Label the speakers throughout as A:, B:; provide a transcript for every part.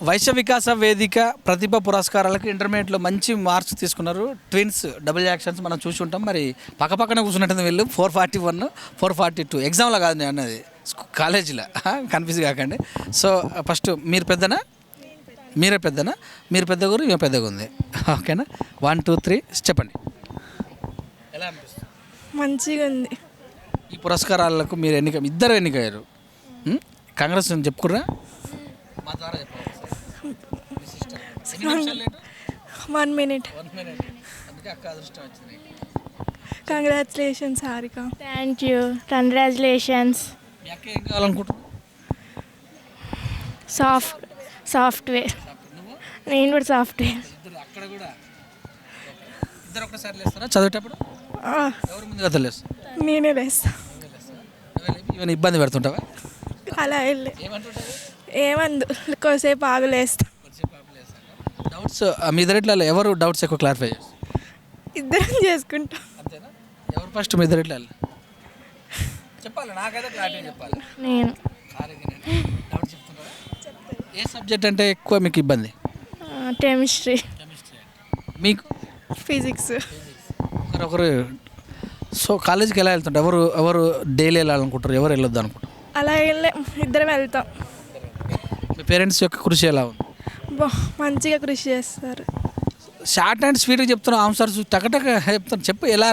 A: వైశ్య వికాస వేదిక ప్రతిభ పురస్కారాలకు ఇంటర్మీడియట్లో మంచి మార్క్స్ తీసుకున్నారు. ట్విన్స్ డబుల్ యాక్షన్స్ మనం చూసి ఉంటాం. మరి పక్కపక్కన కూర్చున్నట్టు వీళ్ళు 441 442 ఎగ్జామ్లో కాదు నేను అన్నది కాలేజీలో, కన్ఫ్యూజ్ కాకండి. సో ఫస్ట్ మీరు పెద్దనా, మీరే పెద్దనా, మీరు పెద్ద గురు మేము పెద్దగా ఉంది, ఓకేనా? 1 2 3 చెప్పండి. ఎలా అనిపిస్తుంది?
B: మంచిగా ఉంది.
A: ఈ పురస్కారాలకు మీరు ఇద్దరు ఎన్నికయ్యారు. కాంగ్రెస్ అని చెప్పుకుర్రా? మా ద్వారా చెప్పండి.
B: 1 minute.
A: అందుకే అక్క అదృష్టం వచ్చింది.
B: Congratulations Harika.
C: Thank you, congratulations.
A: మీ అక్క ఏం కావాలనుకుంటున్నావు?
C: సాఫ్ట్వేర్. నేను కూడా సాఫ్ట్వేర్.
A: ఇద్దరు అక్కడ కూడా ఇద్దరు ఒకసారి లేస్తారా చదివేటప్పుడు? ఎవరు ముందుగా తెలియదు?
B: నేనే లేస్తా.
A: ఇవన్నీ ఇబ్బంది పెడుతుంటావా?
B: అలా వెళ్ళి ఏమందు కొద్దిసేపు ఆగులేస్తా.
A: డౌట్స్ మీ ఇద్దరిట్లో ఎవరు డౌట్స్ ఎక్కువ క్లారిఫై చేస్తారు?
B: ఇద్దరం చేసుకుంటాం.
A: అంతేనా? ఎవరు ఫస్ట్ మీ ఇద్దరిట్లో చెప్పాలి? నాకైతే క్లారిటీ చెప్పాలి.
C: నేను
A: డౌట్ చెప్తున్నారా? ఏ సబ్జెక్ట్ అంటే ఎక్కువ మీకు ఇబ్బంది?
C: కెమిస్ట్రీ.
A: మీకు
B: ఫిజిక్స్.
A: ఒకరు సో కాలేజీకి ఎలా వెళ్తుంటారు? ఎవరు డైలీ వెళ్ళాలనుకుంటారు, ఎవరు వెళ్ళొద్దు అనుకుంటారు?
B: అలా వెళ్ళే ఇద్దరం వెళ్తాం.
A: మీ పేరెంట్స్ యొక్క కృషి ఎలా ఉంది?
B: మంచిగా కృషి చేస్తారు.
A: షార్ట్ అండ్ స్వీట్గా చెప్తున్నా, ఆన్సర్స్ టకటక చెప్తాను. చెప్పు ఎలా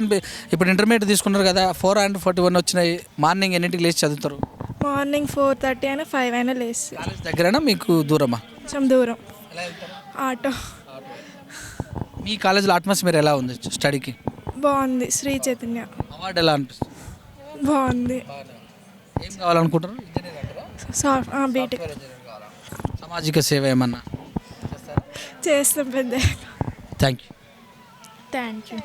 A: ఇప్పుడు ఇంటర్మీడియట్ తీసుకున్నారు కదా, 441 వచ్చినాయి. మార్నింగ్ ఎన్నింటికి లేచి చదువుతారు?
B: మార్నింగ్ 4:30 అయినా 5 అయినా లేచి.
A: కాలేజ్ దగ్గరైనా మీకు దూరమా?
B: కొంచెం దూరం. ఆటో.
A: మీ కాలేజీలో అట్మాస్ఫియర్ ఎలా ఉంది స్టడీకి?
B: బాగుంది. శ్రీ చైతన్య.
A: అవార్డు ఎలా అనిపిస్తుంది?
B: బాగుంది.
A: ఏం కావాలనుకుంటారు?
B: బీటెక్.
A: సామాజిక సేవ ఏమన్నా
B: చేస్తాం పెద్ద.
A: Thank you.
C: Thank you.